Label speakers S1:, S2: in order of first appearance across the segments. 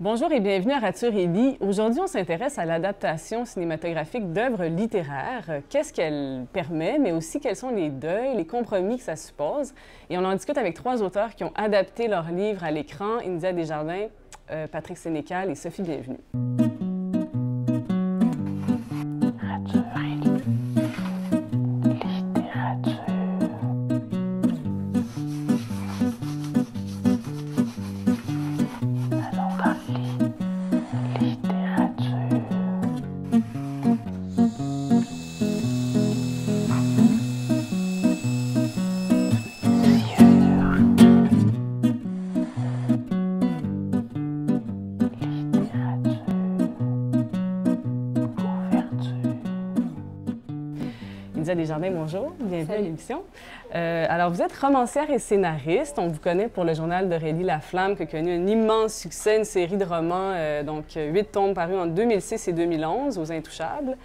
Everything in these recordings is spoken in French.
S1: Bonjour et bienvenue à Rature et Lit. Aujourd'hui, on s'intéresse à l'adaptation cinématographique d'œuvres littéraires. Qu'est-ce qu'elle permet, mais aussi quels sont les deuils, les compromis que ça suppose. Et on en discute avec trois auteurs qui ont adapté leurs livres à l'écran, India Desjardins, Patrick Sénécal et Sophie Bienvenue. India Desjardins, bonjour, bienvenue à l'émission. Alors, vous êtes romancière et scénariste. On vous connaît pour le journal d'Aurélie Laflamme, qui a connu un immense succès, une série de romans, donc 8 tomes parus en 2006 et 2011 aux Intouchables.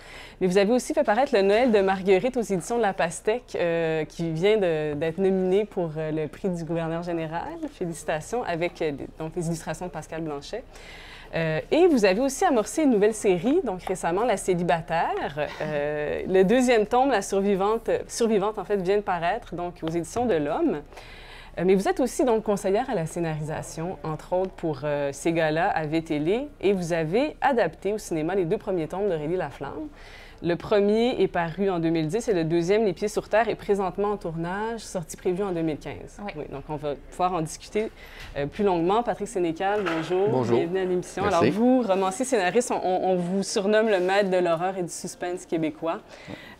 S1: Mais vous avez aussi fait paraître Le Noël de Marguerite aux éditions de La Pastèque, qui vient d'être nominé pour le prix du gouverneur général. Félicitations, avec donc, les illustrations de Pascal Blanchet. Et vous avez aussi amorcé une nouvelle série, donc récemment, La Célibataire. Le deuxième tome, La Survivante, en fait, vient de paraître, donc aux éditions de l'Homme. Mais vous êtes aussi donc conseillère à la scénarisation, entre autres pour Ces gars-là à VTL, et vous avez adapté au cinéma les 2 premiers tomes d'Aurélie Laflamme. Le premier est paru en 2010 et le deuxième, Les pieds sur terre, est présentement en tournage, sortie prévue en 2015. Oui, donc on va pouvoir en discuter plus longuement. Patrick Sénécal, bonjour.
S2: Bonjour.
S1: Bienvenue à l'émission.
S2: Merci.
S1: Alors vous, romancier, scénariste, on vous surnomme le maître de l'horreur et du suspense québécois.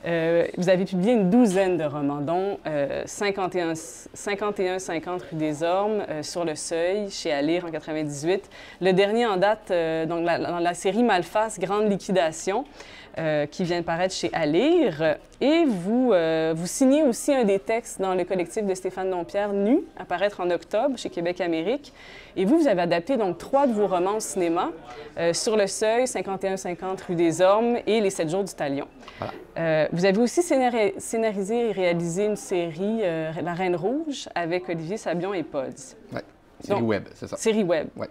S1: Vous avez publié une douzaine de romans, dont 51-50 rue des Ormes, Sur le seuil, chez À lire en 98. Le dernier en date, donc dans la série Malface, Grande liquidation, qui vient de paraître chez À lire. Et vous signez aussi un des textes dans le collectif de Stéphane Dompierre, Nu, à paraître en octobre chez Québec Amérique. Et vous avez adapté donc 3 de vos romans au cinéma, Sur le seuil, 51-50 rue des Ormes et Les 7 jours du Talion. Voilà. Vous avez aussi scénarisé et réalisé une série, La Reine Rouge, avec Olivier Sabion et Pods.
S2: Oui, série web, c'est ça.
S1: Série web.
S2: Ouais.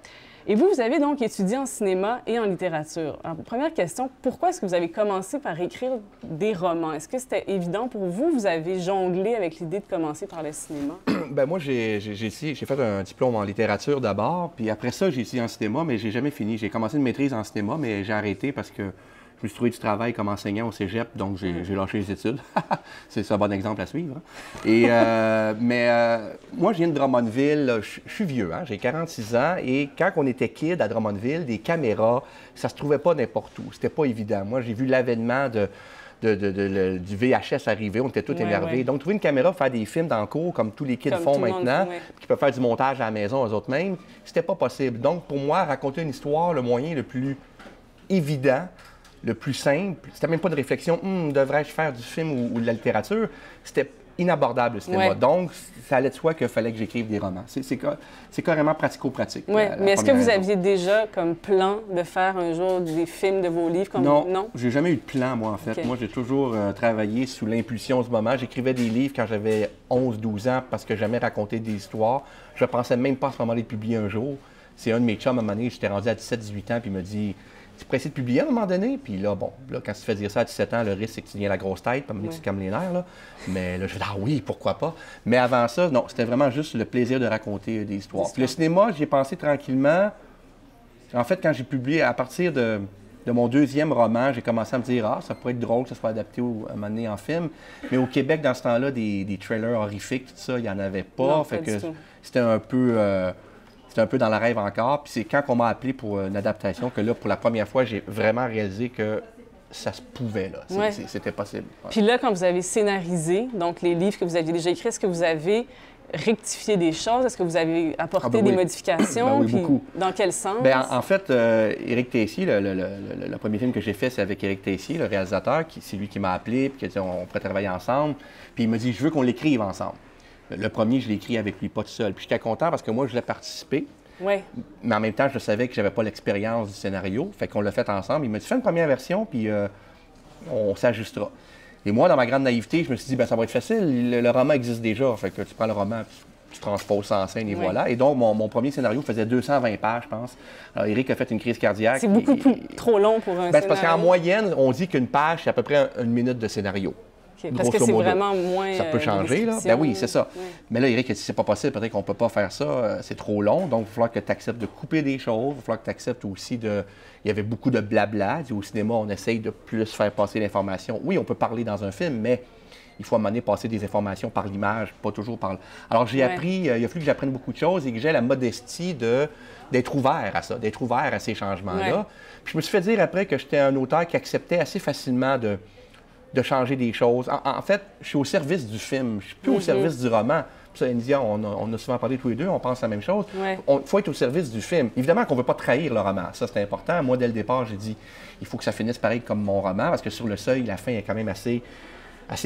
S1: Et vous avez donc étudié en cinéma et en littérature. Alors, première question, pourquoi est-ce que vous avez commencé par écrire des romans? Est-ce que c'était évident pour vous? Vous avez jonglé avec l'idée de commencer par le cinéma?
S2: Ben moi, j'ai fait un diplôme en littérature d'abord, puis après ça, j'ai essayé en cinéma, mais j'ai jamais fini. J'ai commencé une maîtrise en cinéma, mais j'ai arrêté parce que je me suis trouvé du travail comme enseignant au cégep, donc j'ai lâché les études. C'est un bon exemple à suivre. Hein? Et, moi, je viens de Drummondville. Je suis vieux, hein? J'ai 46 ans. Et quand on était kid à Drummondville, des caméras, ça se trouvait pas n'importe où. C'était pas évident. Moi, j'ai vu l'avènement du VHS arriver. On était tous énervés. Ouais. Donc, trouver une caméra pour faire des films dans le cours, comme tous les kids font maintenant, qui peuvent faire du montage à la maison eux autres mêmes, c'était pas possible. Donc, pour moi, raconter une histoire, le moyen le plus évident, le plus simple, c'était même pas de réflexion, devrais-je faire du film ou de la littérature? C'était inabordable, le cinéma. Ouais. Donc, ça allait de soi qu'il fallait que j'écrive des romans. C'est carrément pratico-pratique.
S1: Oui, mais est-ce que vous aviez déjà comme plan de faire un jour des films de vos livres? Comme...
S2: Non, j'ai jamais eu de plan, moi, en fait. Okay. Moi, j'ai toujours travaillé sous l'impulsion du moment. J'écrivais des livres quand j'avais 11-12 ans parce que j'aimais raconter des histoires. Je pensais même pas à ce moment-là de publier un jour. C'est un de mes chums, à un moment donné, j'étais rendu à 17-18 ans, puis il m'a dit... Tu pourrais essayer de publier à un moment donné, puis là, bon, là, quand tu te fais dire ça à 17 ans, le risque, c'est que tu deviens la grosse tête, puis tu comme les nerfs, là. Mais là, je me dis, ah oui, pourquoi pas? Mais avant ça, non, c'était vraiment juste le plaisir de raconter des histoires. Puis le cinéma, j'y ai pensé tranquillement. En fait, quand j'ai publié, à partir de mon deuxième roman, j'ai commencé à me dire, ça pourrait être drôle que ça soit adapté à un moment donné en film. Mais au Québec, dans ce temps-là, des trailers horrifiques, tout ça, il n'y en avait pas.
S1: Non,
S2: fait que c'était un peu... C'était un peu dans le rêve encore. Puis c'est quand on m'a appelé pour une adaptation que là, pour la première fois, j'ai vraiment réalisé que ça se pouvait, là. C'était possible. Ouais.
S1: Puis là, quand vous avez scénarisé, donc les livres que vous aviez déjà écrits, est-ce que vous avez rectifié des choses? Est-ce que vous avez apporté des modifications?
S2: Oui,
S1: puis
S2: beaucoup.
S1: Dans quel sens?
S2: Bien, en fait, Éric Tessier, le premier film que j'ai fait, c'est avec Éric Tessier, le réalisateur, c'est lui qui m'a appelé, puis qui a dit on pourrait travailler ensemble. Puis il m'a dit je veux qu'on l'écrive ensemble. Le premier, je l'ai écrit avec lui, pas tout seul. Puis j'étais content parce que moi, je voulais participer.
S1: Oui.
S2: Mais en même temps, je savais que j'avais pas l'expérience du scénario. Fait qu'on l'a fait ensemble. Il m'a dit, fais une première version, puis on s'ajustera. Et moi, dans ma grande naïveté, je me suis dit, ben ça va être facile. Le roman existe déjà. Fait que tu prends le roman, tu tu transposes ça en scène et voilà. Et donc, mon premier scénario faisait 220 pages, je pense. Alors, Éric a fait une crise cardiaque.
S1: C'est beaucoup trop long pour un scénario.
S2: C'est parce qu'en moyenne, on dit qu'une page, c'est à peu près une minute de scénario.
S1: Okay, parce que c'est vraiment moins.
S2: Ça peut changer, là. Ben oui, c'est ça. Oui. Mais là, Éric, si c'est pas possible, peut-être qu'on peut pas faire ça, c'est trop long. Donc, il va falloir que tu acceptes de couper des choses. Il va falloir que tu acceptes aussi de. Il y avait beaucoup de blabla. Au cinéma, on essaye de plus faire passer l'information. Oui, on peut parler dans un film, mais il faut à un moment donné passer des informations par l'image, pas toujours par. Alors, j'ai appris, il a fallu que j'apprenne beaucoup de choses et que j'ai la modestie d'être ouvert à ça, d'être ouvert à ces changements-là. Puis je me suis fait dire après que j'étais un auteur qui acceptait assez facilement de changer des choses. En fait, je suis au service du film, je ne suis plus au service du roman. Puis ça, India, on a souvent parlé tous les deux, on pense la même chose. Il faut être au service du film. Évidemment qu'on ne veut pas trahir le roman, ça c'est important. Moi, dès le départ, j'ai dit, il faut que ça finisse pareil comme mon roman, parce que sur le seuil, la fin est quand même assez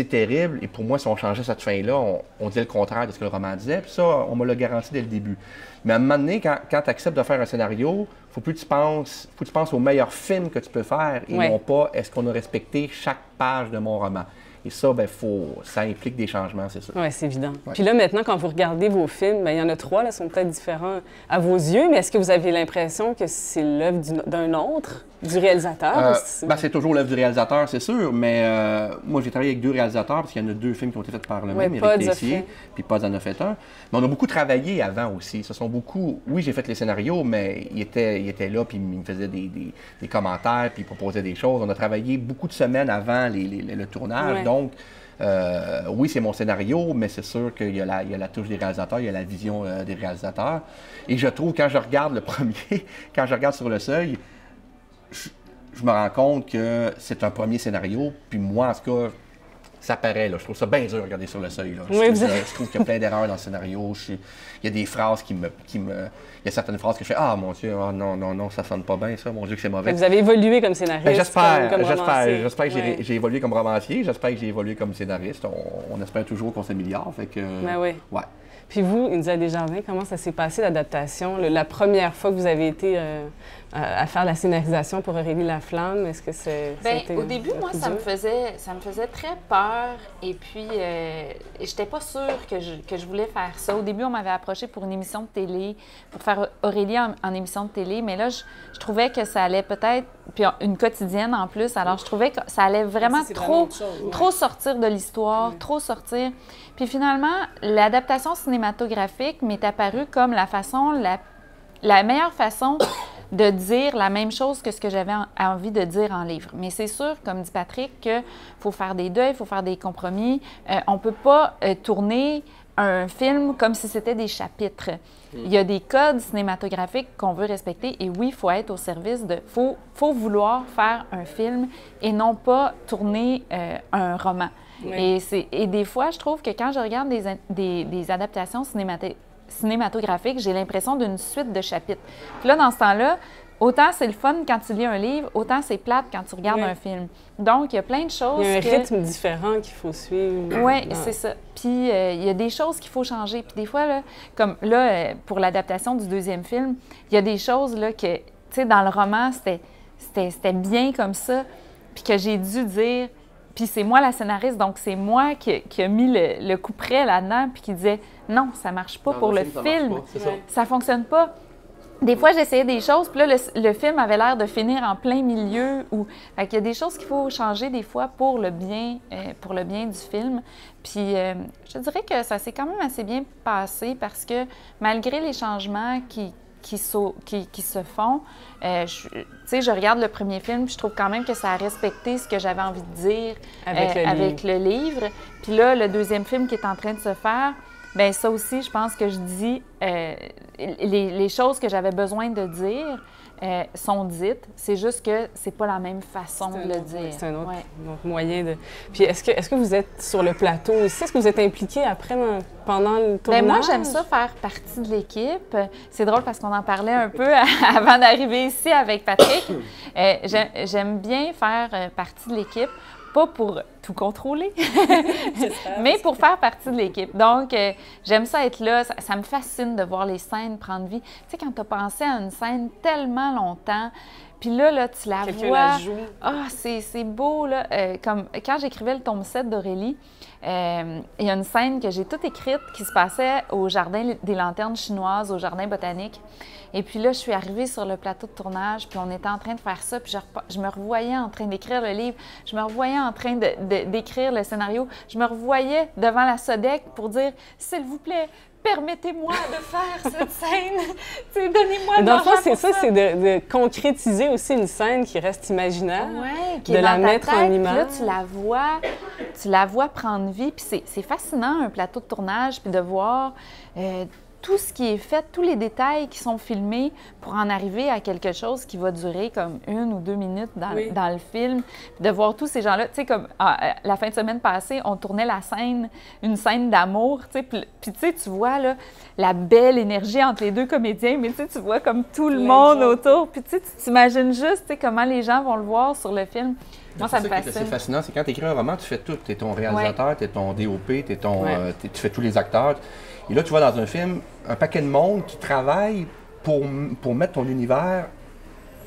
S2: terrible. Et pour moi, si on changeait cette fin-là, on disait le contraire de ce que le roman disait. Puis ça, on me l'a garanti dès le début. Mais à un moment donné, quand tu acceptes de faire un scénario, faut que tu penses au meilleur film que tu peux faire et non pas est-ce qu'on a respecté chaque page de mon roman. Et ça, ça implique des changements, c'est sûr.
S1: Oui, c'est évident. Ouais. Puis là, maintenant, quand vous regardez vos films, il y en a 3, là, sont peut-être différents à vos yeux, mais est-ce que vous avez l'impression que c'est l'œuvre d'un autre, du réalisateur?
S2: C'est toujours l'œuvre du réalisateur, c'est sûr, mais moi, j'ai travaillé avec 2 réalisateurs, parce qu'il y en a 2 films qui ont été faits par le même, Éric Tessier, puis Pods en a fait un. Mais on a beaucoup travaillé avant aussi. Ce sont beaucoup... Oui, j'ai fait les scénarios, mais il était là, puis il me faisait des commentaires, puis il proposait des choses. On a travaillé beaucoup de semaines avant le tournage.
S1: Ouais.
S2: Donc, oui, c'est mon scénario, mais c'est sûr qu'il y a la touche des réalisateurs, il y a la vision des réalisateurs. Et je trouve, quand je regarde le premier, quand je regarde Sur le seuil, je me rends compte que c'est un premier scénario, puis moi, en tout cas, ça paraît, là. Je trouve ça bien dur de regarder Sur le seuil, là. Je trouve qu'il y a plein d'erreurs dans le scénario. Il y a des phrases il y a certaines phrases que je fais « Ah, mon Dieu, oh, non, ça sonne pas bien, ça. Mon Dieu, que c'est mauvais. »
S1: Vous avez évolué comme scénariste,
S2: J'espère
S1: que
S2: j'ai évolué comme romancier. J'espère que j'ai évolué comme scénariste. On espère toujours qu'on s'améliore, fait que...
S1: oui.
S2: Ouais.
S1: Puis vous, India Desjardins, comment ça s'est passé, l'adaptation? La première fois que vous avez été à faire la scénarisation pour Aurélie Laflamme, est-ce que
S3: au début, moi, ça me faisait très peur. Et puis, j'étais pas sûre que je voulais faire ça. Au début, on m'avait approché pour une émission de télé, pour faire Aurélie en émission de télé. Mais là, je trouvais que ça allait peut-être... Puis une quotidienne en plus. Alors, je trouvais que ça allait vraiment trop sortir de l'histoire, trop sortir. Puis finalement, l'adaptation cinématographique m'est apparue comme la meilleure façon de dire la même chose que ce que j'avais envie de dire en livre. Mais c'est sûr, comme dit Patrick, qu'il faut faire des deuils, il faut faire des compromis. On ne peut pas tourner un film comme si c'était des chapitres. Il y a des codes cinématographiques qu'on veut respecter et oui, il faut être au service de... faut vouloir faire un film et non pas tourner un roman. Oui. Et des fois, je trouve que quand je regarde des adaptations cinématographiques, j'ai l'impression d'une suite de chapitres. Puis là, dans ce temps-là, autant c'est le fun quand tu lis un livre, autant c'est plate quand tu regardes un film. Donc, il y a plein de choses.
S1: Il y a un rythme différent qu'il faut suivre.
S3: Oui, c'est ça. Puis, il y a des choses qu'il faut changer. Puis des fois, là, comme là, pour l'adaptation du 2e film, il y a des choses là, que, tu sais, dans le roman, c'était bien comme ça, puis que j'ai dû dire... Puis c'est moi la scénariste, donc c'est moi qui a mis le coup près là-dedans, puis qui disait « Non, ça marche pas pour le film. Ça fonctionne pas. » Des fois, j'essayais des choses, puis là, le film avait l'air de finir en plein milieu. Fait qu'il y a des choses qu'il faut changer des fois pour le bien du film. Puis je dirais que ça s'est quand même assez bien passé parce que malgré les changements qui se font. Je regarde le premier film, puis je trouve quand même que ça a respecté ce que j'avais envie de dire avec le livre. Puis là, le 2e film qui est en train de se faire, bien ça aussi, je pense que je dis les choses que j'avais besoin de dire sont dites. C'est juste que c'est pas la même façon de le dire.
S1: C'est un autre moyen de... Puis est-ce que vous êtes sur le plateau aussi? Est-ce que vous êtes impliqué après, pendant le tournage?
S3: Bien, moi, j'aime ça faire partie de l'équipe. C'est drôle parce qu'on en parlait un peu avant d'arriver ici avec Patrick. J'aime bien faire partie de l'équipe. Pas pour tout contrôler, mais pour faire partie de l'équipe. Donc, j'aime ça être là. Ça me fascine de voir les scènes prendre vie. Tu sais, quand tu as pensé à une scène tellement longtemps, Puis là, tu la
S1: Quelqu'un
S3: vois.
S1: la joue.
S3: Ah, c'est beau, là. Comme quand j'écrivais le tome 7 d'Aurélie, il y a une scène que j'ai toute écrite qui se passait au Jardin des Lanternes chinoises, au Jardin botanique. Et puis là, je suis arrivée sur le plateau de tournage, puis on était en train de faire ça, puis je me revoyais en train d'écrire le livre, je me revoyais en train d'écrire le scénario, je me revoyais devant la Sodec pour dire « S'il vous plaît, permettez-moi de faire cette scène, donnez-moi de
S1: Dans le fond,
S3: l'argent
S1: c'est
S3: pour
S1: ça, c'est de concrétiser aussi une scène qui reste imaginaire,
S3: Ouais, qui
S1: de
S3: est
S1: la
S3: dans ta
S1: mettre
S3: tête,
S1: en
S3: puis
S1: image.
S3: là, tu la vois prendre vie, puis c'est fascinant, un plateau de tournage, puis de voir tout ce qui est fait, tous les détails qui sont filmés pour en arriver à quelque chose qui va durer comme 1 ou 2 minutes dans le film, puis de voir tous ces gens-là. Tu sais, comme la fin de semaine passée, on tournait une scène d'amour, tu sais, puis tu sais, tu vois là, la belle énergie entre les deux comédiens, mais tu vois comme tout le monde autour, puis tu sais, tu t'imagines juste, tu sais, comment les gens vont le voir sur le film. Moi, ça me fascine.
S2: C'est fascinant, c'est quand tu écris un roman, tu fais tout. Tu es ton réalisateur, tu es ton DOP, tu fais tous les acteurs. Et là, tu vois dans un film un paquet de monde qui travaille pour mettre ton univers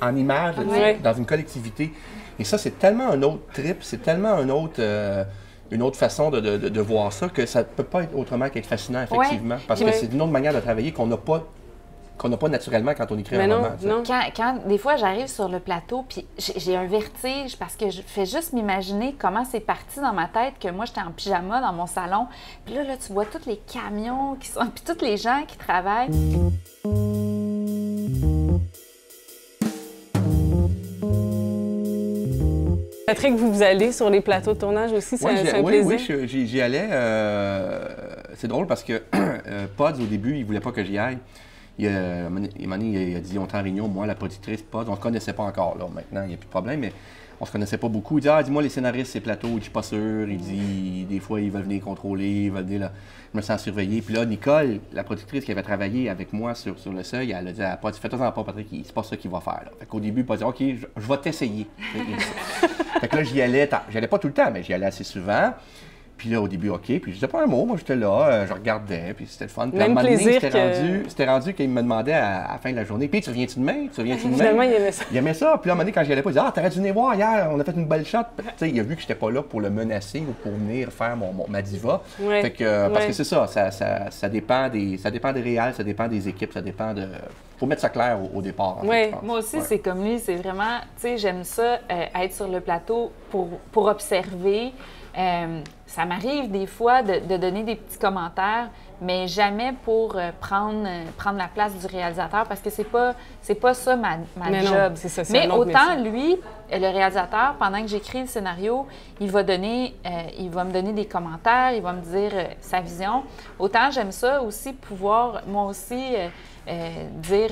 S2: en image dans une collectivité. Et ça, c'est tellement un autre trip, c'est tellement une autre façon de voir ça que ça ne peut pas être autrement qu'être fascinant, effectivement. Parce que c'est une autre manière de travailler qu'on n'a pas naturellement quand on écrit un roman.
S1: Non.
S3: Quand des fois, j'arrive sur le plateau, puis j'ai un vertige parce que je fais juste m'imaginer comment c'est parti dans ma tête que moi, j'étais en pyjama dans mon salon. Puis là, tu vois tous les camions qui sont... puis tous les gens qui travaillent.
S1: Patrick, vous allez sur les plateaux de tournage aussi, c'est un plaisir?
S2: Oui, j'y allais. C'est drôle parce que Pods, au début, il voulait pas que j'y aille. Il a dit, on est en réunion, moi, la productrice, Pods, on se connaissait pas encore, là, maintenant, il n'y a plus de problème, mais on se connaissait pas beaucoup. Il dit, dis-moi, les scénaristes, c'est plateau, je suis pas sûr. Il dit, des fois, ils veulent venir contrôler, ils veulent venir, là, je me sens surveillé. Puis là, Nicole, la productrice qui avait travaillé avec moi sur le seuil, elle a dit à Pods, fais-toi-en pas, Patrick, c'est pas ça qu'il va faire. Là. Fait qu'au début, Pods dit, OK, je vais t'essayer. Fait que là, j'y allais pas tout le temps, mais j'y allais assez souvent. Puis là, au début, OK, puis je disais pas un mot, moi j'étais là, je regardais, puis c'était le fun. Puis
S1: même
S2: à un moment donné,
S1: plaisir
S2: c'était rendu qu'il me demandait à la fin de la journée, puis tu reviens-tu demain?
S1: Finalement, il aimait ça.
S2: Il aimait ça, puis là, à un moment donné, quand j'y allais pas, il disait, t'aurais dû venir voir hier, on a fait une belle shot. Tu sais, il a vu que j'étais pas là pour le menacer ou pour venir faire ma diva.
S1: Ouais.
S2: Fait que, parce que c'est ça dépend des réals, ça dépend des équipes, ça dépend de... Faut mettre ça clair au départ. En fait,
S3: moi aussi, c'est comme lui, c'est vraiment, tu sais, j'aime ça, être sur le plateau pour observer. Ça m'arrive des fois de donner des petits commentaires, mais jamais pour prendre la place du réalisateur parce que c'est pas ça ma job.
S1: Non, c'est ça,
S3: mais autant
S1: métier.
S3: lui, le réalisateur, pendant que j'écris le scénario, il va me donner des commentaires, il va me dire sa vision. Autant j'aime ça aussi pouvoir moi aussi dire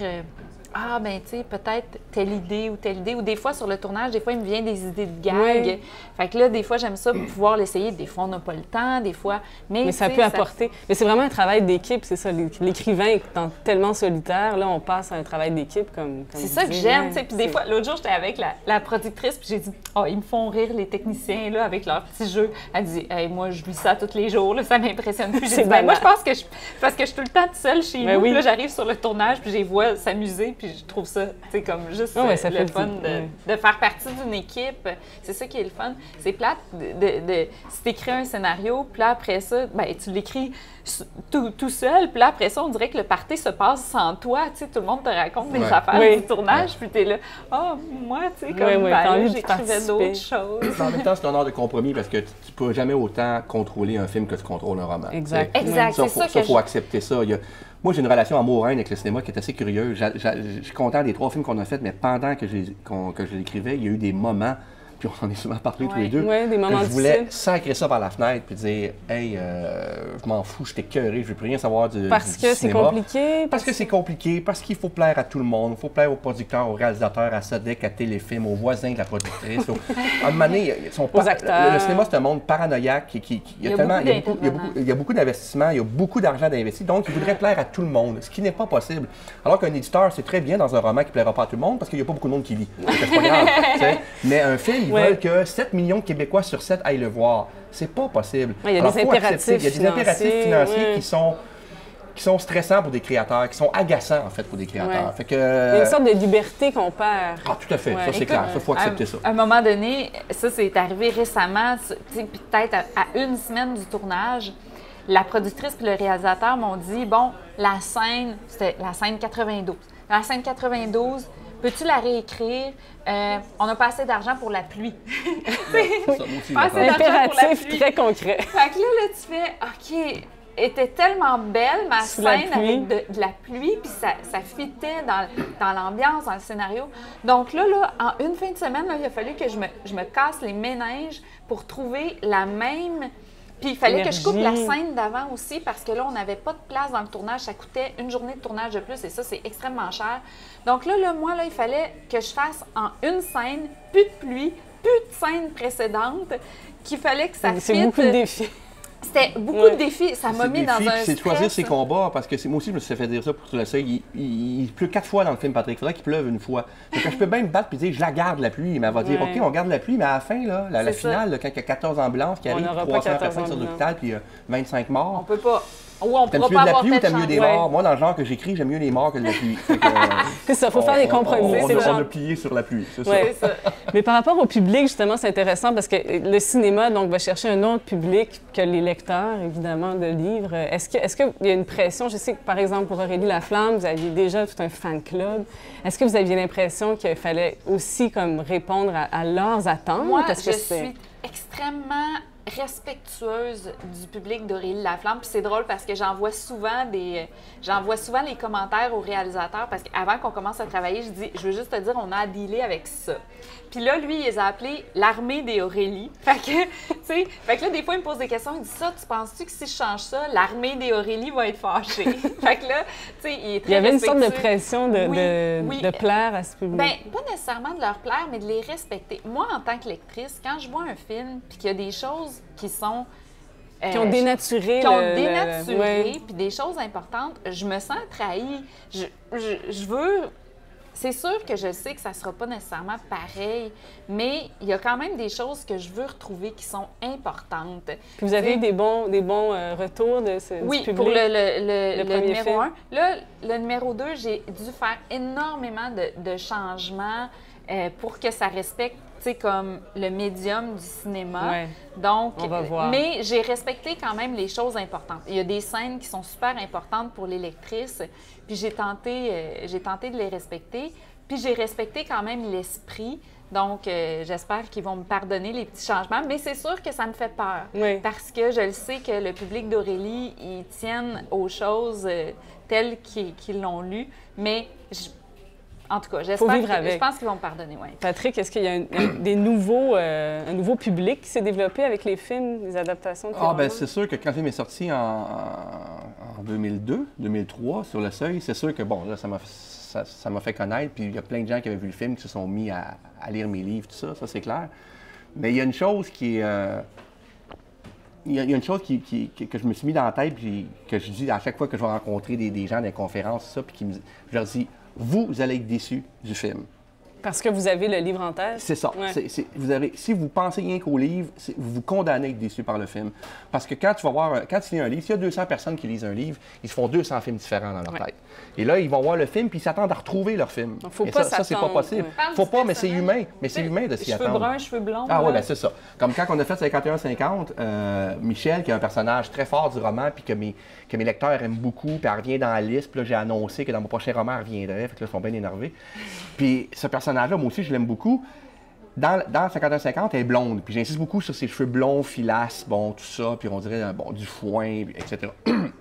S3: ah, ben, tu sais, peut-être telle idée. Ou des fois, sur le tournage, des fois, il me vient des idées de gag.
S1: Oui.
S3: Fait que là, des fois, j'aime ça pour pouvoir l'essayer. Des fois, on n'a pas le temps, des fois...
S1: Mais ça peut apporter. Mais c'est vraiment un travail d'équipe, c'est ça. L'écrivain étant tellement solitaire, là, on passe à un travail d'équipe comme
S3: c'est ça que j'aime, tu sais. Puis des fois, l'autre jour, j'étais avec la productrice, puis j'ai dit, ils me font rire, les techniciens, là, avec leurs petits jeux. Elle dit, hey, moi, je vis ça tous les jours, là, ça m'impressionne plus. J'ai dit, moi, je pense que parce que je suis tout le temps toute seule chez nous. Puis là, j'arrive sur le tournage, puis je les vois s'amuser, puis je trouve ça, tu sais, comme juste
S1: ça
S3: le fun de faire partie d'une équipe. C'est ça qui est le fun. C'est plate si tu écris un scénario, puis là, après ça, ben, tu l'écris tout seul, puis là, après ça, on dirait que le party se passe sans toi. Tu sais, tout le monde te raconte des affaires du tournage, puis t'es là, moi, tu sais, comme j'écrivais d'autres choses.
S2: En même temps, c'est un art de compromis parce que tu peux jamais autant contrôler un film que tu contrôles un roman.
S1: Exact.
S3: C'est ça
S2: il faut accepter ça. Moi, j'ai une relation amoureuse avec le cinéma qui est assez curieuse. Je suis content des 3 films qu'on a faits, mais pendant que je l'écrivais, il y a eu des moments, puis on en a souvent parlé tous les deux,
S1: des moments
S2: que je voulais sacrer ça par la fenêtre puis dire « Hey, je m'en fous, je t'ai écœuré, je veux plus rien savoir du cinéma. »
S1: Parce que c'est compliqué.
S2: Parce que c'est compliqué, parce qu'il faut plaire à tout le monde. Il faut plaire aux producteurs, aux réalisateurs, à Sodec, à Téléfilm, aux voisins de la productrice. À un moment donné,
S1: aux acteurs.
S2: Le cinéma, c'est un monde paranoïaque. Il y a beaucoup d'investissements, il y a beaucoup d'argent d'investi. Donc, il voudrait plaire à tout le monde, ce qui n'est pas possible. Alors qu'un éditeur, c'est très bien dans un roman qui ne plaira pas à tout le monde parce qu'il n'y a pas beaucoup de monde qui lit. C'est pas grave. Mais un film, ils veulent que 7 millions de Québécois sur 7 aillent le voir. C'est pas possible.
S1: Il y a des impératifs
S2: financiers qui sont qui sont stressants pour des créateurs, qui sont agaçants, en fait, pour des créateurs.
S1: Ouais.
S2: Fait que,
S1: Il y a une sorte de liberté qu'on perd.
S2: Ah, tout à fait.
S1: Ouais.
S2: Ça, c'est
S3: Écoute,
S2: clair. Ça, il faut accepter ça.
S3: À un moment donné, ça, c'est arrivé récemment, puis peut-être à une semaine du tournage, la productrice et le réalisateur m'ont dit, bon, la scène, c'était la scène 92. La scène 92, peux-tu la réécrire? On n'a pas assez d'argent pour la pluie. Pas assez d'argent pour la
S1: Impératif
S3: pluie.
S1: très concret.
S3: Fait que là, tu fais, OK, était tellement belle, ma
S1: Sous la
S3: scène
S1: pluie.
S3: avec de la pluie, puis ça fitait dans l'ambiance, dans le scénario. Donc là, en une fin de semaine, là, il a fallu que je me casse les méninges pour trouver la même. Puis il fallait que je coupe la
S1: Énergie.
S3: scène d'avant aussi, parce que là, on n'avait pas de place dans le tournage. Ça coûtait une journée de tournage de plus, et ça, c'est extrêmement cher. Donc là, moi, il fallait que je fasse en une scène, plus de pluie, plus de scène précédente, qu'il fallait que ça
S1: C'est
S3: fitte.
S1: beaucoup de défis.
S3: C'était beaucoup
S1: Ouais.
S3: de défis. Ça m'a
S2: C'est
S3: mis
S2: des
S3: dans
S2: filles,
S3: un
S2: puis c'est de choisir
S3: stress.
S2: ses combats, parce que moi aussi, je me suis fait dire ça pour tout le seuil. Il pleut 4 fois dans le film, Patrick. Il faudrait qu'il pleuve une fois. Donc, je peux bien me battre et dire, je la garde la pluie. Mais elle va dire,
S1: Ouais.
S2: OK, on garde la pluie, mais à la fin, là, la
S3: C'est
S2: finale, là, quand il y a 14 ambulances qui
S1: On
S2: arrivent,
S1: n'aura pas
S2: 300
S1: 14
S2: personnes sur
S1: ambulances.
S2: l'hôpital, puis 25
S3: On
S2: morts.
S3: peut pas. Ou on
S2: T'aimes
S3: pourra
S2: mieux
S3: pas
S2: de la
S3: avoir
S2: pluie ou
S3: tel
S2: t'aimes mieux des
S3: changement.
S1: Ouais.
S2: morts? Moi, dans le genre que j'écris, j'aime mieux les morts que de la pluie. Fait que,
S1: C'est ça, il faut faire des compromis.
S2: On,
S1: c'est le genre.
S2: a plié sur la pluie, c'est
S1: Ouais.
S2: ça.
S3: C'est ça.
S1: Mais par rapport au public, justement, c'est intéressant parce que le cinéma donc, va chercher un autre public que les lecteurs, évidemment, de livres. Est-ce qu'il y a une pression? Je sais que, par exemple, pour Aurélie Laflamme, vous aviez déjà tout un fan club. Est-ce que vous aviez l'impression qu'il fallait aussi comme, répondre à leurs attentes?
S3: Moi,
S1: Est-ce que
S3: je
S1: c'est-
S3: suis extrêmement respectueuse du public d'Aurélie Laflamme. Puis c'est drôle parce que j'envoie souvent les commentaires aux réalisateurs parce qu'avant qu'on commence à travailler, je dis, je veux juste te dire, on a à dealer avec ça. Puis là, lui, il les a appelés l'armée des Aurélie. Fait que, tu sais, fait que là, des fois, il me pose des questions. Il dit ça, tu penses-tu que si je change ça, l'armée des Aurélie va être fâchée? Fait que là, tu sais, il est très
S1: Il y avait une sorte de
S3: respectueux.
S1: pression
S3: Oui.
S1: de plaire à ce public.
S3: Bien, pas nécessairement de leur plaire, mais de les respecter. Moi, en tant que lectrice, quand je vois un film puis qu'il y a des choses qui sont...
S1: qui ont dénaturé
S3: qui ont
S1: le-
S3: dénaturé,
S1: ouais.
S3: puis des choses importantes, je me sens trahie. Je veux... C'est sûr que je sais que ça ne sera pas nécessairement pareil, mais il y a quand même des choses que je veux retrouver qui sont importantes.
S1: Puis vous avez eu des bons retours de du
S3: Oui,
S1: public?
S3: pour le
S1: premier
S3: numéro
S1: film.
S3: 1. Là, le numéro 2, j'ai dû faire énormément de changements pour que ça respecte, tu sais, comme le médium du cinéma.
S1: Ouais.
S3: Donc,
S1: On va voir.
S3: mais j'ai respecté quand même les choses importantes. Il y a des scènes qui sont super importantes pour les lectrices, puis j'ai tenté de les respecter. Puis j'ai respecté quand même l'esprit. Donc, j'espère qu'ils vont me pardonner les petits changements. Mais c'est sûr que ça me fait peur.
S1: Oui.
S3: Parce que je le sais que le public d'Aurélie, ils tiennent aux choses telles qu'ils l'ont lues. Mais, en tout cas, j'espère
S1: vivre avec.
S3: je pense qu'ils vont me pardonner, oui.
S1: Patrick, est-ce qu'il y a un nouveau public qui s'est développé avec les films, les adaptations de
S2: Ah,
S1: théâtre?
S2: ben c'est sûr que quand le film est sorti en 2002, 2003, sur le seuil, c'est sûr que, bon, là, ça m'a fait connaître, puis il y a plein de gens qui avaient vu le film qui se sont mis à lire mes livres, tout ça, c'est clair. Mais il y a une chose qui est... il y a une chose que je me suis mis dans la tête, puis que je dis à chaque fois que je vais rencontrer des gens dans les conférences, ça, puis je leur dis, vous allez être déçus du film.
S1: Parce que vous avez le livre en tête?
S2: C'est ça.
S1: Ouais.
S2: Si vous pensez rien qu'au livre, vous vous condamnez à être déçu par le film. Parce que quand tu vas voir, quand tu lis un livre, s'il y a 200 personnes qui lisent un livre, ils se font 200 films différents dans leur
S1: Ouais.
S2: tête. Et là, ils vont voir le film, puis ils s'attendent à retrouver leur film.
S1: Donc, faut
S2: Et
S1: pas
S2: ça, c'est pas
S1: s'attendre,
S2: possible.
S1: ouais.
S3: Parle
S2: Faut
S3: du
S2: pas, mais c'est
S3: personnage.
S2: humain. Mais c'est humain de s'y
S3: Cheveux
S2: attendre.
S3: bruns, cheveux blonds.
S2: Ah
S3: là.
S2: oui, ben c'est ça. Comme quand on a fait 51-50, Michel, qui est un personnage très fort du roman, puis que mes lecteurs aiment beaucoup, puis elle revient dans la liste, puis là, j'ai annoncé que dans mon prochain roman, elle reviendrait, fait que là, ils sont bien énervés. Puis ce personnage-là, moi aussi, je l'aime beaucoup. Dans 51-50, elle est blonde, puis j'insiste beaucoup sur ses cheveux blonds, filasses, bon, tout ça, puis on dirait, bon, du foin, etc.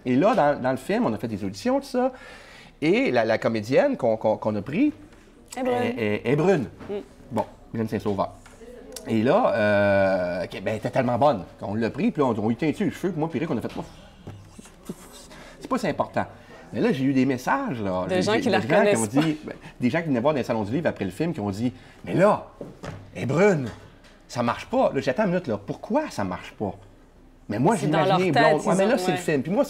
S2: Et là, dans le film, on a fait des auditions, tout ça, et la comédienne qu'on a pris,
S1: Eh ben,
S2: est brune. Bon, Jeanne Saint-Sauveur. Et là, ben, elle était tellement bonne qu'on l'a pris, puis là, on lui teint dessus les cheveux, puis moi, puis Rick, on a fait, c'est pas si important. Mais là, j'ai eu des messages, là.
S1: De gens qui la
S2: ont
S1: reconnaissent
S2: dit, des gens qui venaient voir dans les salons du livre après le film, qui ont dit, mais là, elle est brune, ça marche pas. Là, j'attends une minute, là, pourquoi ça marche pas? Mais moi,
S1: C'est dans leur
S2: j'imaginais
S1: tête,
S2: blonde. Ouais, mais là,
S1: ils ont-
S2: c'est le film. Puis moi,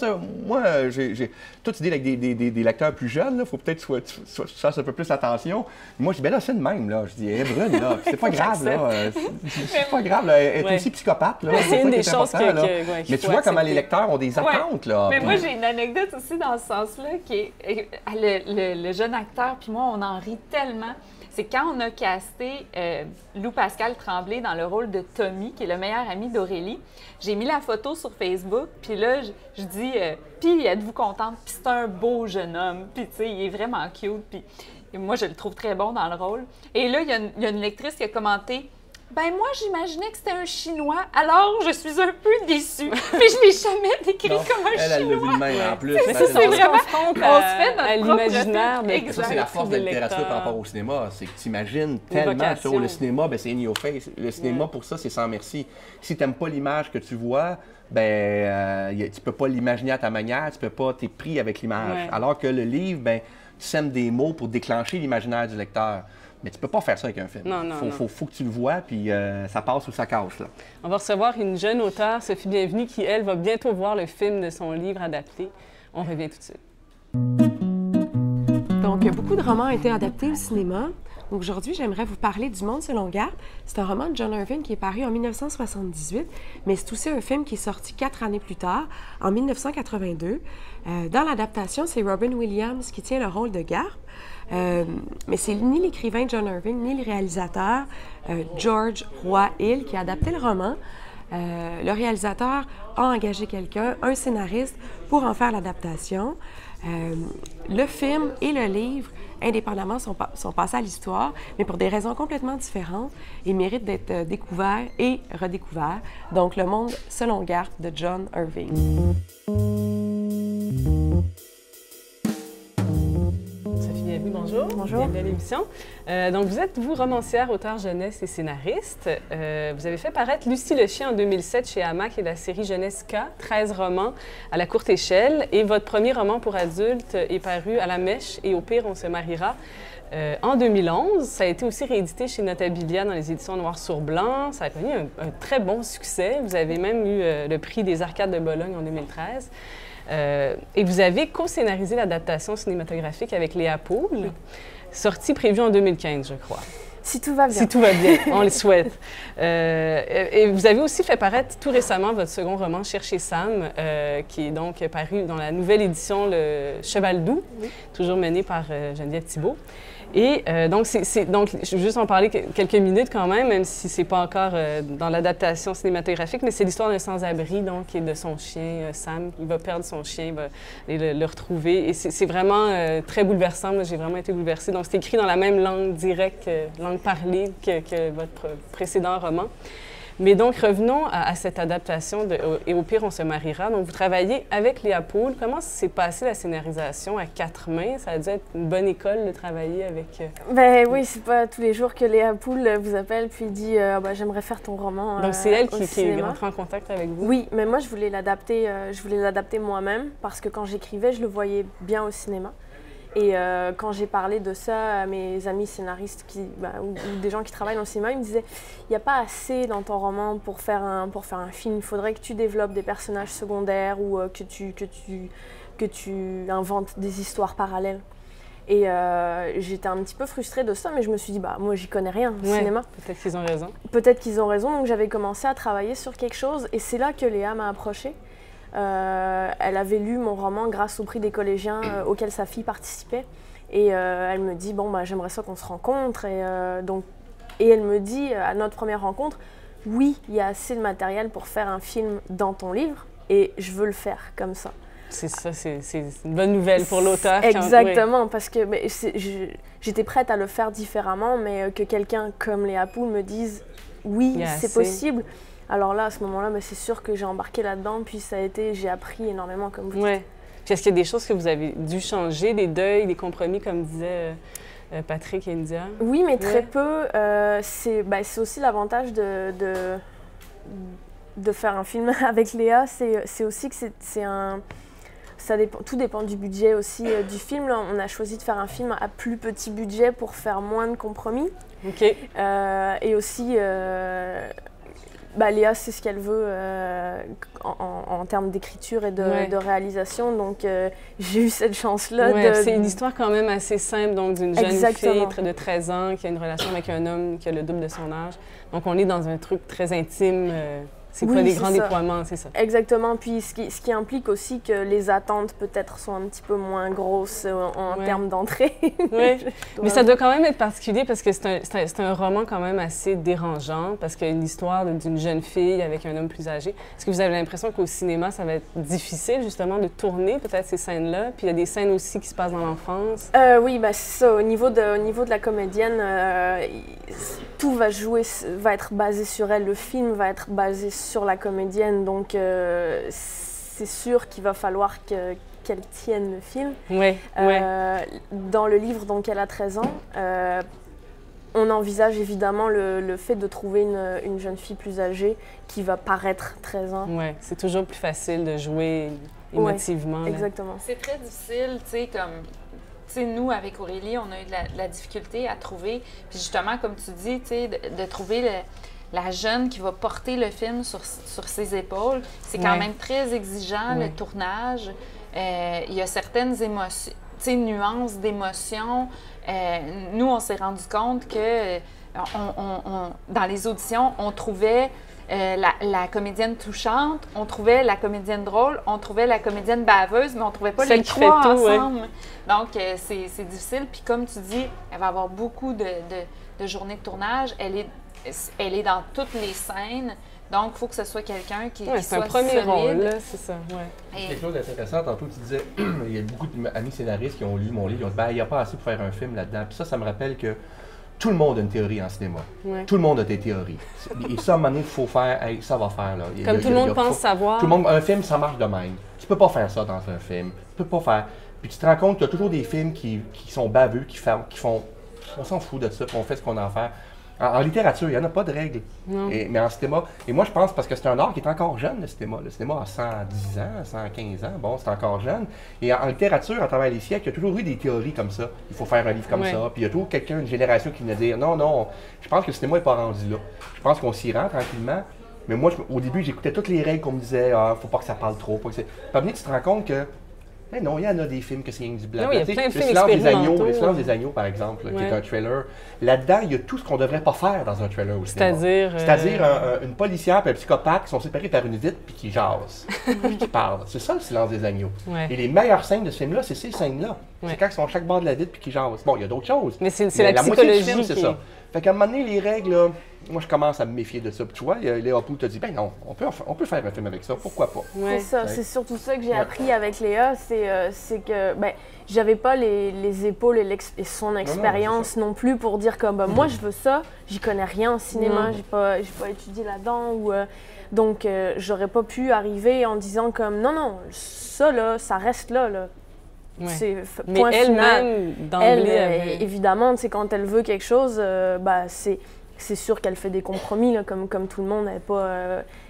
S2: j'ai toute idée avec des lecteurs plus jeunes, il faut peut-être que tu fasses un peu plus attention. Moi, je dis, ben là, c'est de même, là. Je dis, hé, Brune, là, c'est pas grave, là. C'est pas grave, là. Elle est aussi psychopathe, là.
S1: C'est une
S2: ça qui
S1: des
S2: est
S1: choses
S2: important, là.
S1: qu'il
S2: Mais
S1: faut
S2: tu vois comment
S1: accepter.
S2: les lecteurs ont des attentes, là.
S3: Mais
S2: Puis-
S3: moi, j'ai une anecdote aussi dans ce sens-là, qui est le jeune acteur, puis moi, on en rit tellement. C'est quand on a casté Lou Pascal Tremblay dans le rôle de Tommy, qui est le meilleur ami d'Aurélie. J'ai mis la photo sur Facebook, puis là, je dis puis êtes-vous contente? Puis c'est un beau jeune homme, puis tu sais, il est vraiment cute, puis moi, je le trouve très bon dans le rôle. Et là, il y a une lectrice qui a commenté: ben moi, j'imaginais que c'était un Chinois, alors je suis un peu déçue. Puis je l'ai jamais décrit
S2: Non,
S3: comme un
S2: elle le
S3: Chinois.
S2: vu de même, en plus.
S3: C'est ça,
S2: imagine.
S3: c'est vrai.
S1: On se confronte
S3: On se fait notre
S1: à
S3: propre
S1: l'imaginaire
S3: film.
S1: de
S3: Exact.
S2: Ça, c'est la force de la
S1: des
S2: littérature
S1: lecteurs.
S2: par rapport au cinéma. C'est que tu imagines tellement
S1: vocation.
S2: sur le cinéma, ben, c'est in your face. Le cinéma, pour ça, c'est sans merci. Si tu n'aimes pas l'image que tu vois, tu peux pas l'imaginer à ta manière, tu peux pas, t'es pris avec l'image.
S1: Ouais.
S2: Alors que le livre, ben, tu sèmes des mots pour déclencher l'imaginaire du lecteur. Mais tu peux pas faire ça avec un film.
S1: Non, non, non.
S2: Faut que tu le vois, puis ça passe ou ça casse, là.
S1: On va recevoir une jeune auteure, Sophie Bienvenue, qui, elle, va bientôt voir le film de son livre adapté. On revient tout de suite.
S4: Donc, beaucoup de romans ont été adaptés au cinéma. Donc, aujourd'hui, j'aimerais vous parler du Monde selon Garp. C'est un roman de John Irving qui est paru en 1978, mais c'est aussi un film qui est sorti 4 années plus tard, en 1982. Dans l'adaptation, c'est Robin Williams qui tient le rôle de Garp. Mais c'est ni l'écrivain John Irving, ni le réalisateur George Roy Hill qui a adapté le roman. Le réalisateur a engagé quelqu'un, un scénariste, pour en faire l'adaptation. Le film et le livre, indépendamment, sont passés à l'histoire, mais pour des raisons complètement différentes et méritent d'être découverts et redécouverts. Donc, Le Monde selon Garp de John Irving.
S1: Sophie Bienvenue, bonjour.
S4: Bonjour.
S1: Bienvenue à l'émission. Donc, vous êtes, vous, romancière, auteure jeunesse et scénariste. Vous avez fait paraître Lucie le chien en 2007 chez Hamac et la série Jeunesse K, 13 romans à la courte échelle. Et votre premier roman pour adultes est paru à La Mèche et Au pire, on se mariera. En 2011, ça a été aussi réédité chez Notabilia dans les éditions Noir sur Blanc. Ça a connu un très bon succès. Vous avez même eu le prix des Arcades de Bologne en 2013. Et vous avez co-scénarisé l'adaptation cinématographique avec Léa Poul, sortie prévue en 2015, je crois.
S5: Si tout va bien.
S1: Si tout va bien, on le souhaite. Et vous avez aussi fait paraître tout récemment votre second roman, Chercher Sam, qui est donc paru dans la nouvelle édition Le Cheval Doux, toujours mené par Geneviève Thibault. Et donc, je vais juste en parler quelques minutes quand même si c'est pas encore dans l'adaptation cinématographique, mais c'est l'histoire d'un sans-abri, donc, et de son chien, Sam. Il va perdre son chien, il va aller le retrouver. Et c'est vraiment très bouleversant. Moi, j'ai vraiment été bouleversée. Donc, c'est écrit dans la même langue directe, langue parlée que votre précédent roman. Mais donc, revenons à cette adaptation de Et au pire, on se mariera. Donc, vous travaillez avec Léa Poul. Comment s'est passée la scénarisation à 4 mains? Ça a dû être une bonne école de travailler avec...
S5: Ben oui, c'est pas tous les jours que Léa Poul vous appelle puis dit j'aimerais faire ton roman.
S1: Donc, c'est elle
S5: au
S1: qui est
S5: cinéma.
S1: rentrée en contact avec vous?
S5: Oui, mais moi je voulais l'adapter moi-même parce que quand j'écrivais, je le voyais bien au cinéma. Et quand j'ai parlé de ça à mes amis scénaristes ou des gens qui travaillent dans le cinéma, ils me disaient il n'y a pas assez dans ton roman pour faire un film. Il faudrait que tu développes des personnages secondaires ou que tu inventes des histoires parallèles. Et j'étais un petit peu frustrée de ça, mais je me suis dit moi j'y connais rien au cinéma.
S1: Peut-être qu'ils ont raison.
S5: Peut-être qu'ils ont raison, donc j'avais commencé à travailler sur quelque chose et c'est là que Léa m'a approchée. Elle avait lu mon roman grâce au prix des collégiens auquel sa fille participait. Et elle me dit, j'aimerais ça qu'on se rencontre. Et elle me dit, à notre première rencontre, oui, il y a assez de matériel pour faire un film dans ton livre et je veux le faire comme ça.
S1: C'est ça, c'est une bonne nouvelle pour l'auteur.
S5: Exactement, parce que j'étais prête à le faire différemment, mais que quelqu'un comme Léa Poul me dise, oui, c'est possible. Alors là, à ce moment-là, c'est sûr que j'ai embarqué là-dedans, puis j'ai appris énormément, comme vous dites.
S1: Puis est-ce qu'il y a des choses que vous avez dû changer, des deuils, des compromis, comme disait Patrick et India?
S5: Oui, mais très peu. C'est aussi l'avantage de faire un film avec Léa, c'est aussi que tout dépend du budget aussi du film. Là, on a choisi de faire un film à plus petit budget pour faire moins de compromis.
S1: OK.
S5: Et aussi... Léa sait ce qu'elle veut en termes d'écriture et de réalisation. Donc, j'ai eu cette chance-là.
S1: C'est une histoire quand même assez simple, donc d'une jeune fille de 13 ans qui a une relation avec un homme qui a le double de son âge. Donc, on est dans un truc très intime. C'est pas des grands déploiements, c'est ça.
S5: Exactement. Puis, ce qui implique aussi que les attentes peut-être sont un petit peu moins grosses en termes d'entrée.
S1: Oui, mais ça doit quand même être particulier parce que c'est un roman quand même assez dérangeant parce qu'il y a une histoire d'une jeune fille avec un homme plus âgé. Est-ce que vous avez l'impression qu'au cinéma, ça va être difficile justement de tourner peut-être ces scènes-là? Puis il y a des scènes aussi qui se passent dans l'enfance.
S5: Oui, c'est ça. Au niveau de la comédienne, tout va être basé sur elle. Le film va être basé sur la comédienne, donc c'est sûr qu'il va falloir qu'elle tienne le film.
S1: Oui,
S5: Dans le livre, donc elle a 13 ans, on envisage évidemment le fait de trouver une jeune fille plus âgée qui va paraître 13 ans.
S1: Oui, c'est toujours plus facile de jouer émotivement.
S5: Exactement.
S3: C'est très difficile, tu sais, comme... nous, avec Aurélie, on a eu de la difficulté à trouver, puis justement, comme tu dis, de trouver la jeune qui va porter le film sur ses épaules. C'est quand même très exigeant, le tournage. Il y a certaines émotions, nuances d'émotions. Nous, on s'est rendu compte que dans les auditions, on trouvait la comédienne touchante, on trouvait la comédienne drôle, on trouvait la comédienne baveuse, mais on ne trouvait pas les trois ensemble. Donc, c'est difficile. Puis comme tu dis, elle va avoir beaucoup de journées de tournage. Elle est dans toutes les scènes. Donc, il faut que ce soit quelqu'un qui soit
S1: c'est un premier rôle, là, c'est ça.
S2: Quelque chose d'intéressant, tantôt tu disais, il y a beaucoup d'amis scénaristes qui ont lu mon livre, ils ont dit, il n'y a pas assez pour faire un film là-dedans. Puis ça me rappelle que tout le monde a une théorie en cinéma. Tout le monde a des théories. Et ça, à un moment donné, il faut faire, ça va faire. Là.
S1: Comme tout le monde pense savoir.
S2: Tout le monde, un film, ça marche de même. Tu peux pas faire ça dans un film. Tu peux pas faire. Puis tu te rends compte qu'il y a toujours des films qui sont baveux, qui font. On s'en fout de ça, puis on fait ce qu'on a à faire. En littérature, il n'y en a pas de règles. Mais en cinéma, et moi je pense parce que c'est un art qui est encore jeune, le cinéma. Le cinéma a 110 ans, 115 ans, bon, c'est encore jeune. Et en littérature, à travers les siècles, il y a toujours eu des théories comme ça. Il faut faire un livre comme ça. Puis il y a toujours une génération qui venait dire non, je pense que le cinéma n'est pas rendu là. Je pense qu'on s'y rend tranquillement. Mais moi, au début, j'écoutais toutes les règles qu'on me disait, faut pas que ça parle trop. Puis après, tu te rends compte que mais non, il y en a des films que c'est rien que du blanc.
S1: Oui, il y a plein de films
S2: expérimentaux. Le silence des agneaux, par exemple, qui est un trailer. Là-dedans, il y a tout ce qu'on ne devrait pas faire dans un trailer au cinéma. C'est-à-dire une policière et un psychopathe qui sont séparés par une vitre puis qui jasent, puis qui parlent. C'est ça, le silence des agneaux. Et les meilleures scènes de ce film-là, c'est ces scènes-là. C'est quand ils sont à chaque bord de la vitre puis qui jasent. Bon, il y a d'autres choses.
S1: Mais c'est la psychologie
S2: moitié du film, c'est ça. Fait qu'à un moment donné, les règles, là, moi, je commence à me méfier de ça. Puis tu vois, Léa Pou te dit, ben non, on peut faire un film avec ça, pourquoi pas?
S5: C'est ça, c'est surtout ça que j'ai appris avec Léa, c'est que j'avais pas les épaules et son expérience non plus pour dire comme, moi, je veux ça, j'y connais rien en cinéma, j'ai pas étudié là-dedans, donc j'aurais pas pu arriver en disant comme, non, ça, là, ça reste là. C'est point final. Elle, évidemment, quand elle veut quelque chose, c'est sûr qu'elle fait des compromis, là, comme tout le monde.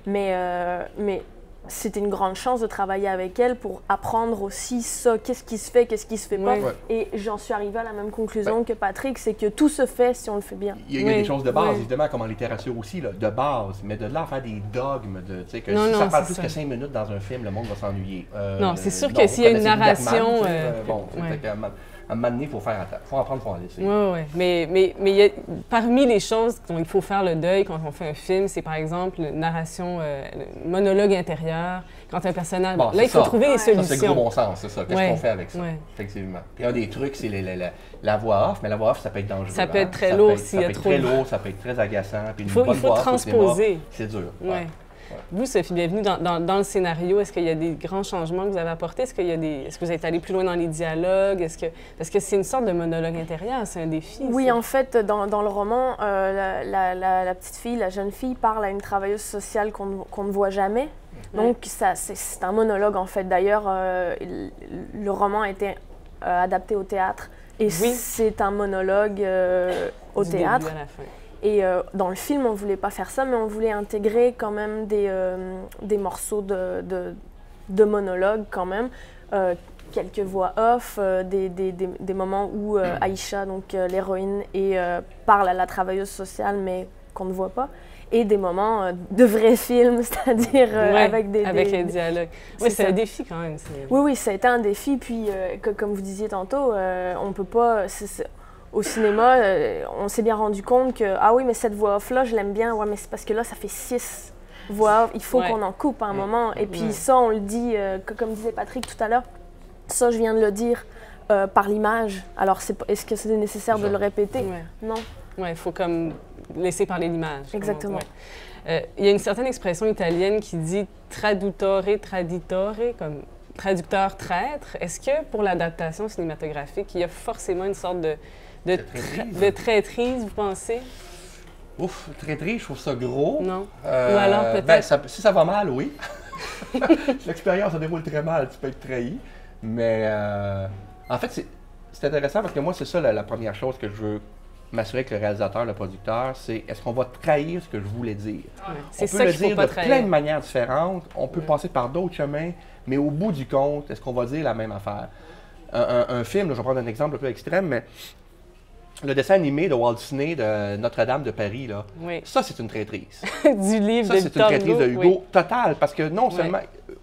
S5: Mais c'était une grande chance de travailler avec elle pour apprendre aussi ça, qu'est-ce qui se fait, qu'est-ce qui se fait pas. Et j'en suis arrivée à la même conclusion que Patrick, c'est que tout se fait si on le fait bien.
S2: Il y a des choses de base, évidemment, comme en littérature aussi, là, de base, mais de là à faire des dogmes, si ça parle plus que 5 minutes dans un film, le monde va s'ennuyer.
S1: Non, c'est sûr que s'il y a une narration...
S2: À un moment donné, il faut en prendre, il faut en laisser.
S1: Oui. Mais parmi les choses dont il faut faire le deuil quand on fait un film, c'est par exemple une narration, le monologue intérieur, quand un personnage...
S2: Bon,
S1: là, il faut trouver des solutions.
S2: Ça, c'est le gros bon sens, c'est ça. Qu'est-ce qu'on fait avec ça? Effectivement. Puis un des trucs, c'est la voix off, mais la voix off, ça peut être dangereux.
S1: Ça peut être très lourd s'il y a trop de...
S2: Ça peut être très lourd, ça peut être très agaçant. Puis
S1: il faut transposer.
S2: C'est dur.
S1: Vous, Sophie, bienvenue dans le scénario. Est-ce qu'il y a des grands changements que vous avez apportés? Est-ce que vous êtes allé plus loin dans les dialogues? Parce que c'est une sorte de monologue intérieur, c'est un défi.
S5: Oui, en fait, dans le roman, la petite fille, la jeune fille, parle à une travailleuse sociale qu'on ne voit jamais. Donc, c'est un monologue, en fait. D'ailleurs, le roman a été adapté au théâtre. Et c'est un monologue au théâtre.
S1: Début à la fin.
S5: Et dans le film, on ne voulait pas faire ça, mais on voulait intégrer quand même des morceaux de monologue quand même, quelques voix off, des moments où Aïcha, donc l'héroïne, parle à la travailleuse sociale, mais qu'on ne voit pas. et des moments de vrais films, c'est-à-dire avec
S1: les dialogues. Oui, c'est un défi quand même.
S5: Oui, ça a été un défi. Puis, comme vous disiez tantôt, on peut pas... Au cinéma, on s'est bien rendu compte que, ah oui, mais cette voix off-là, je l'aime bien. Ouais, mais c'est parce que là, ça fait 6 voix off. Il faut qu'on en coupe à un moment. Et puis ça, on le dit, comme disait Patrick tout à l'heure, ça, je viens de le dire par l'image. Alors, est-ce que c'est nécessaire de le répéter? Non.
S1: Oui, il faut comme laisser parler l'image.
S5: Exactement.
S1: Il y a une certaine expression italienne qui dit « tradutore traditore », comme traducteur traître. Est-ce que pour l'adaptation cinématographique, il y a forcément une sorte de traîtrise, vous pensez?
S2: Ouf, traîtrise, je trouve ça gros.
S1: Non. Ou alors peut-être...
S2: si ça va mal, oui. Si l'expérience se déroule très mal, tu peux être trahi. Mais en fait, c'est intéressant parce que moi, c'est ça la première chose que je veux m'assurer que le réalisateur, le producteur, c'est est-ce qu'on va trahir ce que je voulais dire?
S1: C'est
S2: on peut le dire de plein de manières différentes, on peut passer par d'autres chemins, mais au bout du compte, est-ce qu'on va dire la même affaire? Un film, là, je vais prendre un exemple un peu extrême, mais le dessin animé de Walt Disney de Notre-Dame de Paris, là, ça, c'est une traîtrise.
S1: Du livre de Victor Hugo. Ça, c'est une traîtrise de Hugo totale, parce que non seulement...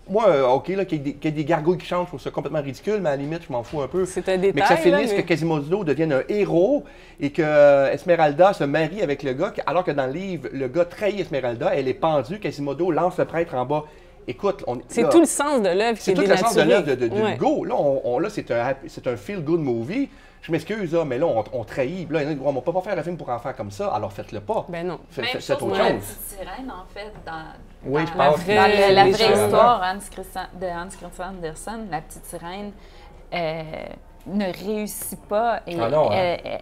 S1: Moi, OK, là, qu'il y ait des gargouilles qui chantent, je trouve ça complètement ridicule, mais à la limite, je m'en fous un peu. C'est un détail,
S2: mais que ça finisse, que Quasimodo devienne un héros et que Esmeralda se marie avec le gars, alors que dans le livre, le gars trahit Esmeralda, elle est pendue, Quasimodo lance le prêtre en bas. Écoute,
S1: c'est tout le sens de l'œuvre qui est dénaturé. C'est tout le sens de l'œuvre
S2: de Hugo. Là, c'est un feel-good movie. Je m'excuse, mais là, on trahit. Là, on ne peut pas faire un film pour enfants comme ça, alors faites-le pas.
S1: Ben non.
S3: Faites autre chose. La petite sirène, en fait,
S2: oui, je pense.
S3: Dans la vraie histoire de Hans Christian Andersen, la petite sirène ne réussit pas et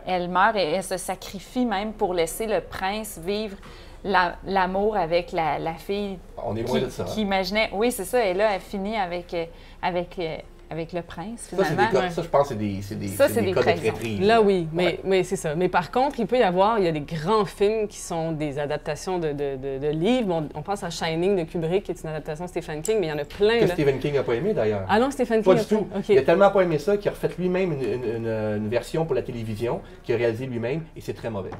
S3: elle meurt et elle se sacrifie même pour laisser le prince vivre l'amour avec la fille.
S2: On est loin de ça.
S3: Qui imaginait. Oui, c'est ça. Et là, elle finit avec le prince, finalement.
S2: Ça, je pense que c'est des cas de traîtrise.
S1: Là, oui, mais c'est ça. Mais par contre, il y a des grands films qui sont des adaptations de livres. Bon, on pense à Shining de Kubrick, qui est une adaptation de Stephen King, mais il y en a plein.
S2: Que Stephen King n'a pas aimé, d'ailleurs.
S1: Ah non, Stephen King
S2: pas du tout. Okay. Il a tellement pas aimé ça qu'il a refait lui-même une version pour la télévision, qu'il a réalisé lui-même, et c'est très mauvais.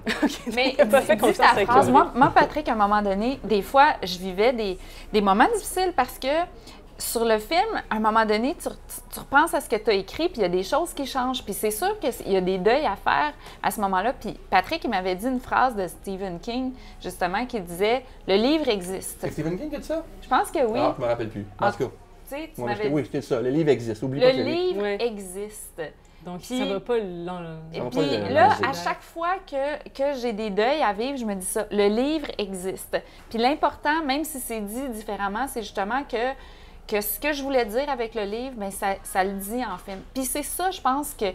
S3: Mais il n'a pas fait confiance à phrase. Moi, Patrick, à un moment donné, des fois, je vivais des moments difficiles parce que sur le film, à un moment donné, tu repenses à ce que tu as écrit, puis il y a des choses qui changent. Puis c'est sûr qu'il y a des deuils à faire à ce moment-là. Puis Patrick, il m'avait dit une phrase de Stephen King, justement, qui disait « Le livre existe ».
S2: C'est Stephen King qui a dit ça?
S3: Je pense que oui.
S2: Ah, je me rappelle plus. En tout cas. Oui, c'était ça. Le livre existe. Oublie
S3: pas que le livre existe.
S1: Donc, ça va pas
S3: Et puis là, à chaque fois que j'ai des deuils à vivre, je me dis ça, le livre existe. Puis l'important, même si c'est dit différemment, c'est justement que ce que je voulais dire avec le livre, bien, ça le dit en film. Puis c'est ça, je pense que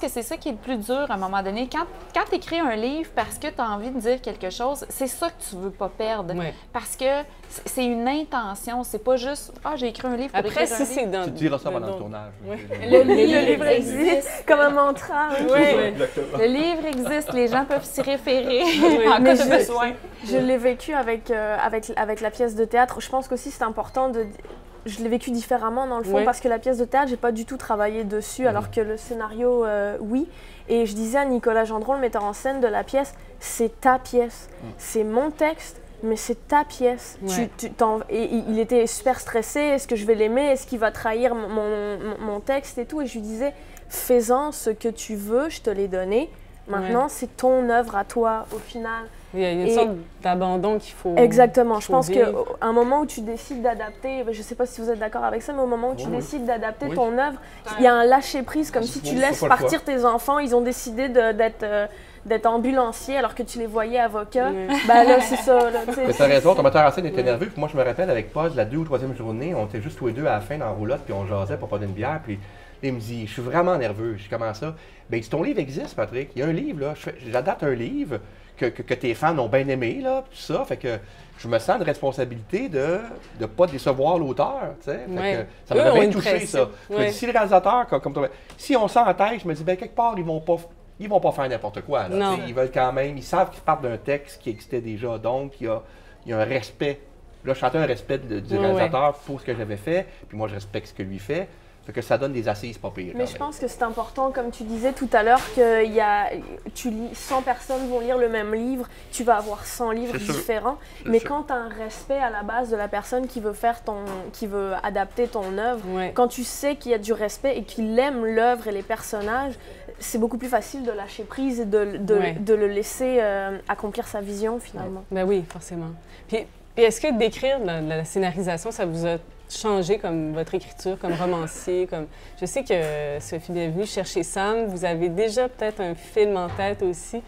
S3: c'est ça qui est le plus dur à un moment donné. Quand tu écris un livre parce que tu as envie de dire quelque chose, c'est ça que tu veux pas perdre.
S1: Oui.
S3: Parce que c'est une intention, c'est pas juste « Ah, j'ai écrit un livre pour
S1: Après,
S3: écrire un livre.
S2: Tu diras ça pendant le tournage.
S3: Oui. Le livre existe.
S5: Comme un mantra.
S3: Oui. Le livre existe, les gens peuvent s'y référer en cas de besoin.
S5: Je l'ai vécu avec la pièce de théâtre. Je pense qu'aussi c'est important de... Je l'ai vécu différemment dans le fond parce que la pièce de théâtre, j'ai pas du tout travaillé dessus, alors que le scénario, oui. Et je disais à Nicolas Gendron, le metteur en scène de la pièce, c'est ta pièce. C'est mon texte, mais c'est ta pièce.
S1: Ouais.
S5: Et il était super stressé. Est-ce que je vais l'aimer? Est-ce qu'il va trahir mon texte et tout? Et je lui disais, fais-en ce que tu veux, je te l'ai donné. Maintenant, c'est ton œuvre à toi, au final.
S1: Il y a une sorte d'abandon qu'il faut.
S5: Exactement. Je pense qu'à un moment où tu décides d'adapter, je ne sais pas si vous êtes d'accord avec ça, mais au moment où tu décides d'adapter ton œuvre, il y a un lâcher-prise, comme si tu laisses partir tes enfants. Ils ont décidé d'être ambulanciers alors que tu les voyais avocats. Ben là, c'est ça.
S2: Mais t'as raison, ton metteur en scène était nerveux. Puis moi, je me rappelle avec Paz, la 2e ou 3e journée, on était juste tous les deux à la fin dans la roulotte, puis on jasait pour prendre une bière. Puis il me dit, je suis vraiment nerveux. Je dis, comment ça? Ben, il dit, ton livre existe, Patrick. Il y a un livre, là. J'adapte un livre que tes fans ont bien aimé, là, tout ça. Fait que je me sens de responsabilité de ne pas décevoir l'auteur, tu sais. Ça m'avait bien touché, ça. Je me dis, si le réalisateur, comme toi, si on s'entête, je me dis, ben, quelque part, ils vont pas faire n'importe quoi, là. Ils veulent quand même, ils savent qu'ils partent d'un texte qui existait déjà, donc il y a un respect. Là, je sentais un respect du réalisateur pour ce que j'avais fait, puis moi, je respecte ce que lui fait. Fait que ça donne des assises pas pires.
S5: Mais je pense que c'est important, comme tu disais tout à l'heure, que tu lis, 100 personnes vont lire le même livre, tu vas avoir 100 livres différents. Mais quand tu as un respect à la base de la personne qui veut adapter ton œuvre, quand tu sais qu'il y a du respect et qu'il aime l'œuvre et les personnages, c'est beaucoup plus facile de lâcher prise et de le laisser accomplir sa vision finalement.
S1: Ben oui, forcément. Puis est-ce que d'écrire la scénarisation, ça vous a changé comme votre écriture, comme romancier? Je sais que Sophie Bienvenue, Cherchez Sam, vous avez déjà peut-être un film en tête aussi.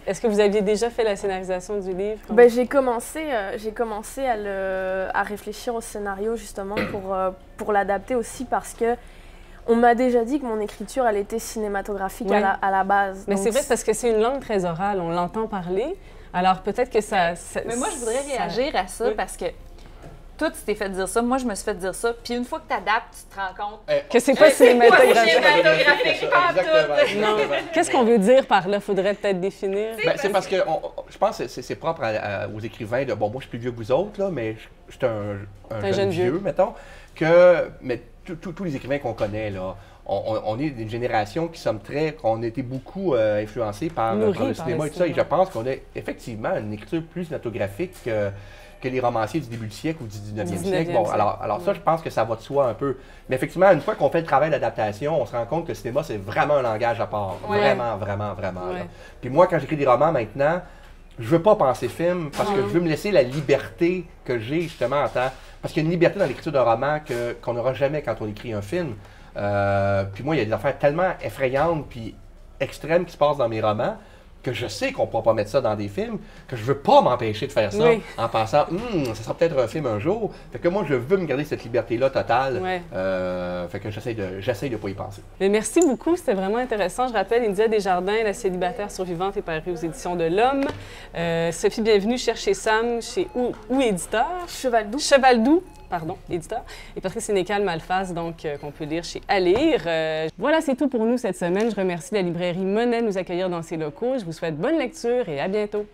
S1: Est-ce que vous aviez déjà fait la scénarisation du livre?
S5: Ben, j'ai commencé à réfléchir au scénario justement pour l'adapter aussi parce que on m'a déjà dit que mon écriture, elle était cinématographique à la base.
S1: Mais c'est vrai parce que c'est une langue très orale, on l'entend parler. Alors peut-être que ça...
S3: Mais moi, je voudrais réagir à ça parce que toi, tu t'es fait dire ça, moi, je me suis fait dire ça. Puis une fois que tu adaptes, tu te rends compte
S1: que c'est pas cinématographique.
S3: Non.
S1: Qu'est-ce qu'on veut dire par là? Faudrait peut-être définir.
S2: C'est parce que je pense que c'est propre aux écrivains de... Bon, moi, je suis plus vieux que vous autres, là, mais je suis un jeune vieux, mettons. Mais tous les écrivains qu'on connaît, là, on est d'une génération on a été beaucoup influencés par le cinéma et tout ça. Et je pense qu'on a effectivement une écriture plus cinématographique que les romanciers du début du siècle ou du 19e siècle. Bon, alors ça, je pense que ça va de soi un peu. Mais effectivement, une fois qu'on fait le travail d'adaptation, on se rend compte que le cinéma, c'est vraiment un langage à part. Vraiment, vraiment, vraiment. Là. Puis moi, quand j'écris des romans maintenant, je veux pas penser film parce que je veux me laisser la liberté que j'ai justement en temps. Parce qu'il y a une liberté dans l'écriture d'un roman qu'on n'aura jamais quand on écrit un film. Puis moi, il y a des affaires tellement effrayantes puis extrêmes qui se passent dans mes romans que je sais qu'on ne pourra pas mettre ça dans des films, que je ne veux pas m'empêcher de faire ça en pensant ça sera peut-être un film un jour. Fait que moi, je veux me garder cette liberté-là totale. Fait que j'essaie de pas y penser.
S1: Mais merci beaucoup, c'était vraiment intéressant. Je rappelle, India Desjardins, La célibataire survivante, est parue aux éditions de l'Homme. Sophie Bienvenue, Cherchez Sam, chez où éditeur?
S5: Cheval-Doux.
S1: Cheval-Doux. Pardon, éditeur. Et Patrice Sénécal Malphas, donc, qu'on peut lire chez À lire. Voilà, c'est tout pour nous cette semaine. Je remercie la librairie Monet de nous accueillir dans ses locaux. Je vous souhaite bonne lecture et à bientôt.